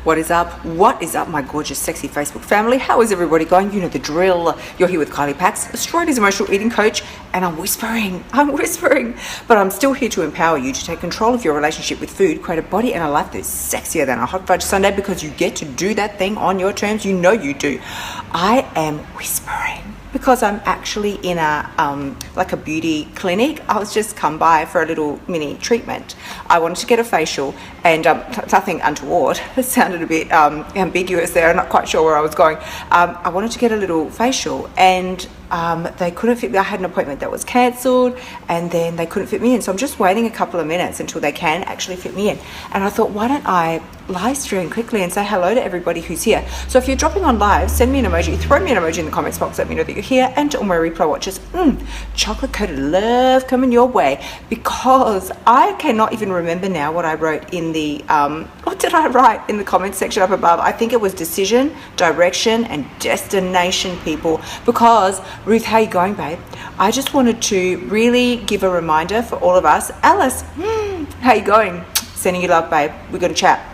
What is up? What is up, my gorgeous, sexy Facebook family? How is everybody going? You know the drill. You're here with Kylie Pax, Australia's emotional eating coach, and I'm whispering, but I'm still here to empower you to take control of your relationship with food, create a body and a life that is sexier than a hot fudge sundae, because you get to do that thing on your terms. You know you do. I am whispering because I'm actually in a like a beauty clinic. I was just come by for a little mini treatment. I wanted to get a facial, and nothing untoward. It sounded a bit ambiguous there. I'm not quite sure where I was going. I wanted to get a little facial, and they couldn't fit me. I had an appointment that was cancelled, and then they couldn't fit me in. So I'm just waiting a couple of minutes until they can actually fit me in. And I thought, why don't I live stream quickly and say hello to everybody who's here. So if you're dropping on live, send me an emoji, throw me an emoji in the comments box, let me know that you're here. And to all my replay watchers, chocolate coated love coming your way, because I cannot even remember now what I wrote in the what did I write in the comments section up above. I think it was decision, direction and destination, people, because Ruth, how you going, babe? I just wanted to really give a reminder for all of us. Alice, how you going? Sending you love, babe. We're going to chat.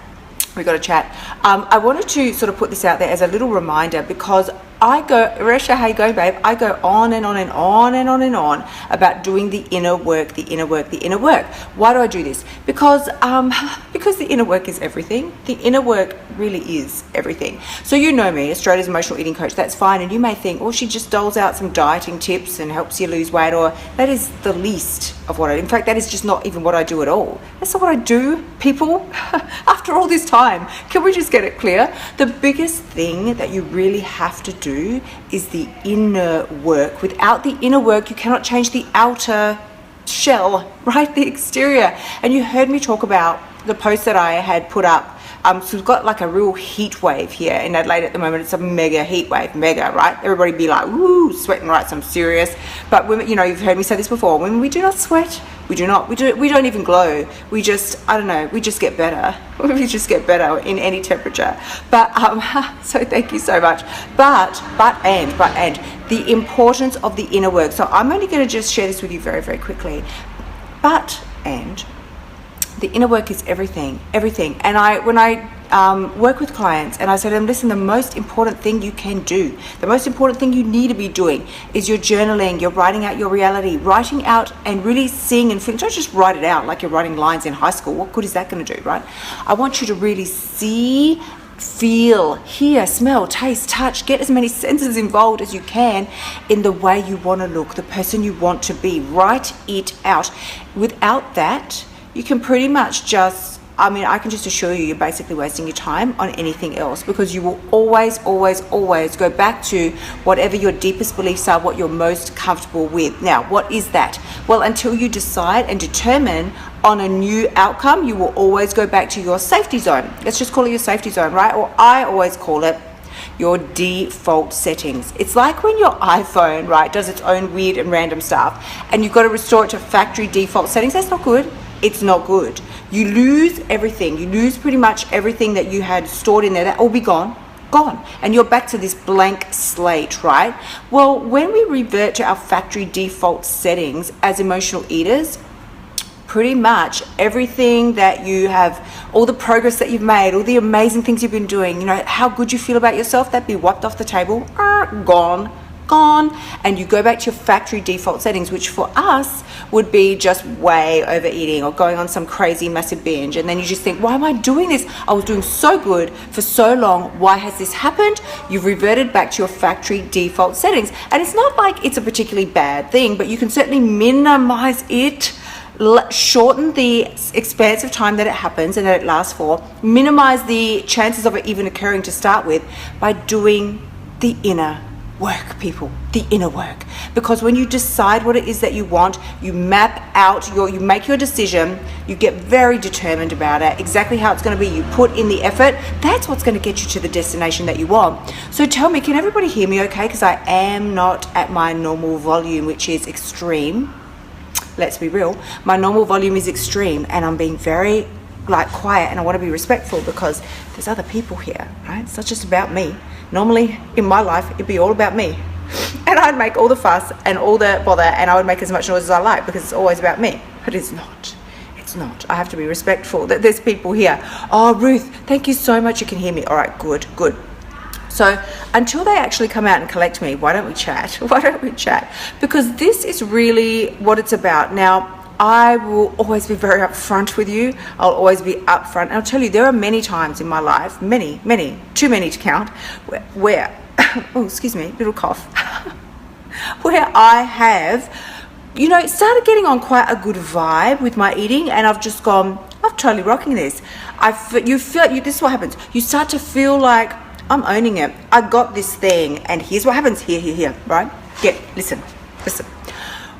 I wanted to sort of put this out there as a little reminder, because I go, Resha, how you going, babe? I go on and on and on and on and on about doing the inner work, the inner work, the inner work. Why do I do this? Because the inner work is everything. The inner work really is everything. So you know me, Australia's emotional eating coach, that's fine. And you may think, well, she just doles out some dieting tips and helps you lose weight, or that is the least of what I do. In fact, that is just not even what I do at all. That's not what I do, people. After all this time, can we just get it clear? The biggest thing that you really have to do is the inner work. Without the inner work, you cannot change the outer shell, right? The exterior. And you heard me talk about the post that I had put up. So we've got like a real heat wave here in Adelaide at the moment. It's a mega heat wave, mega, right? Everybody be like, woo, sweating, right? So I'm serious. But women, you know, you've heard me say this before. When we do not sweat, we don't even glow. We just, I don't know, we just get better. We just get better in any temperature. But, so thank you so much. But the importance of the inner work. So I'm only going to just share this with you very, very quickly. The inner work is everything. And when I work with clients and I say to them, listen, the most important thing you can do, the most important thing you need to be doing is your journaling, you're writing out your reality, writing out and really seeing and feeling. Don't just write it out like you're writing lines in high school. What good is that going to do, right? I want you to really see, feel, hear, smell, taste, touch, get as many senses involved as you can in the way you want to look, the person you want to be. Write it out. Without that, you can pretty much just, I can just assure you, you're basically wasting your time on anything else, because you will always go back to whatever your deepest beliefs are, what you're most comfortable with. Now, what is that? Well, until you decide and determine on a new outcome, you will always go back to your safety zone. Let's just call it your safety zone, right? Or I always call it your default settings. It's like when your iPhone, right, does its own weird and random stuff, and you've got to restore it to factory default settings. That's not good. It's not good. You lose everything. You lose pretty much everything that you had stored in there. That will be gone. And you're back to this blank slate, right? Well, when we revert to our factory default settings as emotional eaters, pretty much everything that you have, all the progress that you've made, all the amazing things you've been doing, you know, how good you feel about yourself, that'd be wiped off the table, gone, and you go back to your factory default settings, which for us would be just way overeating or going on some crazy massive binge. And then you just think, why am I doing this? I was doing so good for so long. Why has this happened? You've reverted back to your factory default settings. And it's not like it's a particularly bad thing, but you can certainly minimize it, shorten the expanse of time that it happens and that it lasts for, minimize the chances of it even occurring to start with, by doing the inner work, people, the inner work. Because when you decide what it is that you want, you map out you make your decision, you get very determined about it, exactly how it's going to be, you put in the effort. That's what's going to get you to the destination that you want. So tell me, can everybody hear me okay? Because I am not at my normal volume, which is extreme. Let's be real. My normal volume is extreme, and I'm being very quiet, and I want to be respectful because there's other people here, right? It's not just about me. Normally in my life it'd be all about me, and I'd make all the fuss and all the bother, and I would make as much noise as I like because it's always about me. But it's it's not. I have to be respectful that there's people here. Oh, Ruth, thank you so much. You can hear me. All right, good. So until they actually come out and collect me, why don't we chat? Why don't we chat? Because this is really what it's about. Now, I will always be very upfront with you. I'll always be upfront. And I'll tell you, there are many times in my life, many, too many to count, where oh, excuse me, little cough, where I have, started getting on quite a good vibe with my eating, and I've just gone, I'm totally rocking this. This is what happens. You start to feel like, I'm owning it. I got this thing, and here's what happens. Here, right? Listen.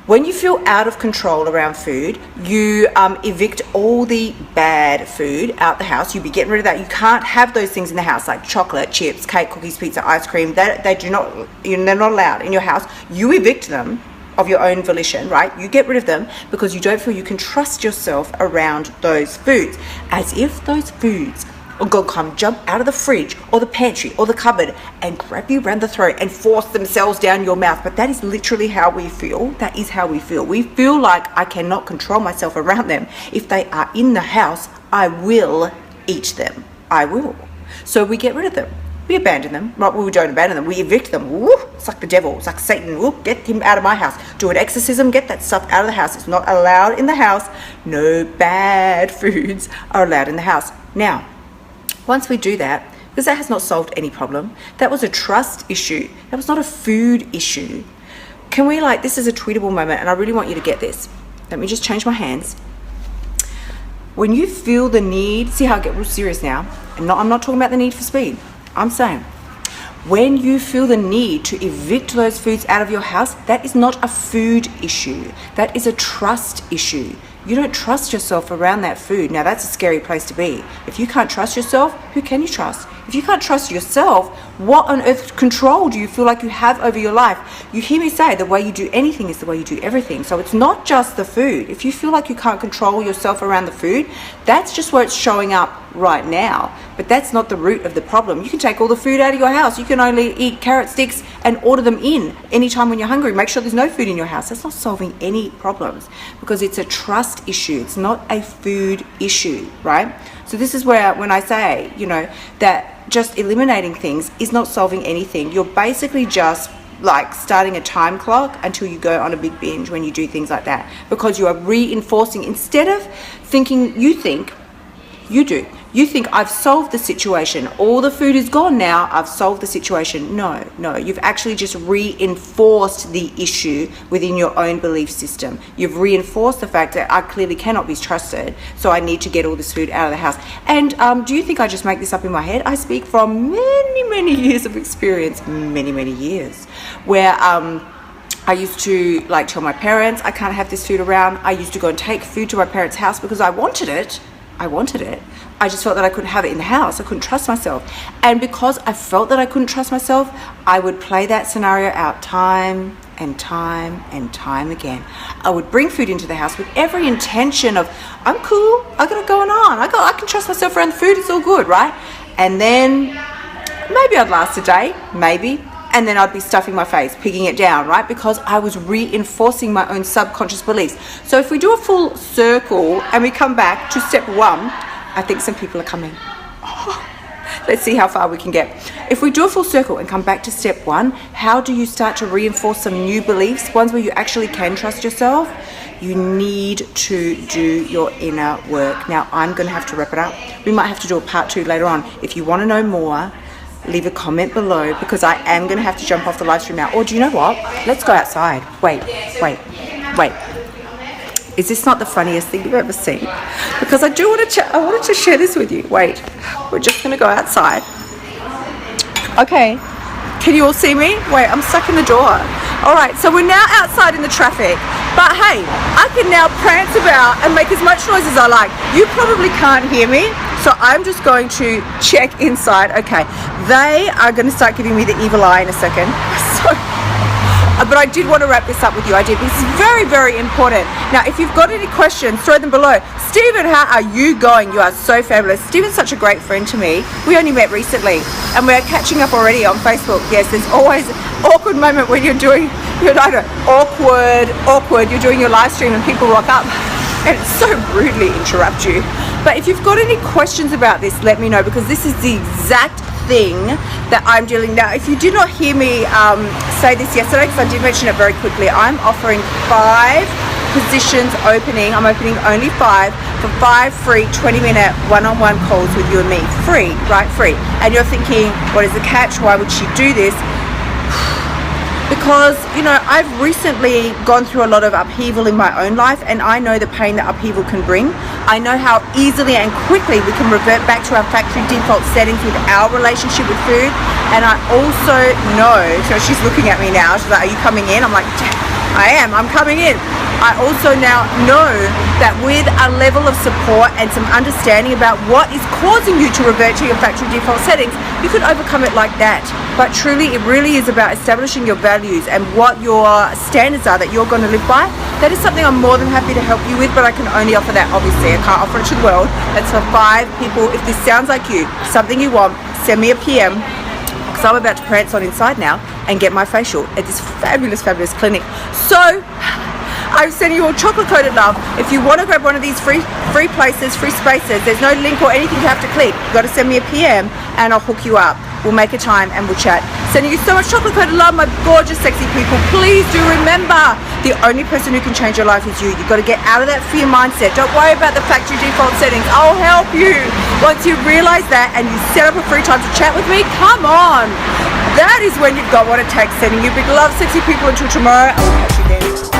When you feel out of control around food, you evict all the bad food out the house. You be getting rid of that. You can't have those things in the house, like chocolate, chips, cake, cookies, pizza, ice cream. They're not allowed in your house. You evict them of your own volition, right? You get rid of them because you don't feel you can trust yourself around those foods, as if those foods are going to come jump out of the fridge or the pantry or the cupboard and grab you around the throat and force themselves down your mouth. But that is literally how we feel. That is how we feel. We feel like I cannot control myself around them. If they are in the house, I will eat them. I will. So we get rid of them. We abandon them. Right? Well, we don't abandon them. We evict them. Woo! It's like the devil. It's like Satan. Woo! Get him out of my house. Do an exorcism. Get that stuff out of the house. It's not allowed in the house. No bad foods are allowed in the house. Now, once we do that, because that has not solved any problem, that was a trust issue. That was not a food issue. Can we, this is a tweetable moment, and I really want you to get this. Let me just change my hands. When you feel the need, see how I get real serious now, and I'm not talking about the need for speed. I'm saying, when you feel the need to evict those foods out of your house, that is not a food issue. That is a trust issue. You don't trust yourself around that food. Now, that's a scary place to be. If you can't trust yourself, who can you trust? If you can't trust yourself, what on earth control do you feel like you have over your life? You hear me say the way you do anything is the way you do everything. So it's not just the food. If you feel like you can't control yourself around the food, that's just where it's showing up right now. But that's not the root of the problem. You can take all the food out of your house. You can only eat carrot sticks and order them in anytime when you're hungry. Make sure there's no food in your house. That's not solving any problems, because it's a trust issue. It's not a food issue, right? So this is where, when I say, that just eliminating things is not solving anything. You're basically just starting a time clock until you go on a big binge when you do things like that, because you are reinforcing, instead of thinking, you think I've solved the situation, all the food is gone now, I've solved the situation. No, you've actually just reinforced the issue within your own belief system. You've reinforced the fact that I clearly cannot be trusted, so I need to get all this food out of the house. And do you think I just make this up in my head? I speak from many years of experience, many years, where I used to tell my parents I can't have this food around. I used to go and take food to my parents' house because I wanted it. I just felt that I couldn't have it in the house. I couldn't trust myself. And because I felt that I couldn't trust myself, I would play that scenario out time and time again. I would bring food into the house with every intention of, I'm cool, I got it going on. I can trust myself around the food, it's all good, right? And then maybe I'd last a day, maybe. And then I'd be stuffing my face, pigging it down, right? Because I was reinforcing my own subconscious beliefs. So if we do a full circle and we come back to step one, I think some people are coming. Let's see how far we can get. If we do a full circle and come back to step one, how do you start to reinforce some new beliefs, ones where you actually can trust yourself? You need to do your inner work. Now, I'm going to have to wrap it up. We might have to do a part 2 later on. If you want to know more, leave a comment below, because I am going to have to jump off the live stream now. Or do you know what? Let's go outside. Wait. Is this not the funniest thing you've ever seen? Because I wanted to share this with you. Wait, we're just going to go outside. Okay, can you all see me? Wait, I'm stuck in the door. All right, so we're now outside in the traffic. But hey, I can now prance about and make as much noise as I like. You probably can't hear me, so I'm just going to check inside. Okay, they are going to start giving me the evil eye in a second. But I did want to wrap this up with you. I did. This is very important. Now, if you've got any questions, throw them below. Stephen, how are you going? You are so fabulous. Stephen's such a great friend to me. We only met recently, and we're catching up already on Facebook. Yes, there's always an awkward moment when you're either awkward, you're doing your live stream and people rock up. and so rudely interrupt you. But if you've got any questions about this, let me know, because this is the exact thing that I'm dealing now. If you did not hear me say this yesterday, because I did mention it very quickly, I'm offering 5 positions opening. I'm opening only 5 for 5 free 20-minute one-on-one calls with you and me. Free, right? Free. And you're thinking, what is the catch? Why would she do this? Because, you know, I've recently gone through a lot of upheaval in my own life, and I know the pain that upheaval can bring. I know how easily and quickly we can revert back to our factory default settings with our relationship with food. And I also know, so she's looking at me now, she's like, are you coming in? I'm like, I am, I'm coming in. I also now know that with a level of support and some understanding about what is causing you to revert to your factory default settings, you can overcome it like that. But truly, it really is about establishing your values and what your standards are that you're going to live by. That is something I'm more than happy to help you with, but I can only offer that, obviously. I can't offer it to the world. That's for 5 people. If this sounds like you, something you want, send me a PM, because I'm about to prance on inside now and get my facial at this fabulous, fabulous clinic. So I'm sending you all chocolate coated love. If you want to grab one of these free places, free spaces, there's no link or anything you have to click. You've got to send me a PM and I'll hook you up. We'll make a time and we'll chat. Sending you so much chocolate coated love, my gorgeous, sexy people. Please do remember, the only person who can change your life is you. You've got to get out of that fear mindset. Don't worry about the factory default settings. I'll help you. Once you realize that and you set up a free time to chat with me, come on. That is when you've got what it takes. Sending you big love, sexy people. Until tomorrow, I will catch you then.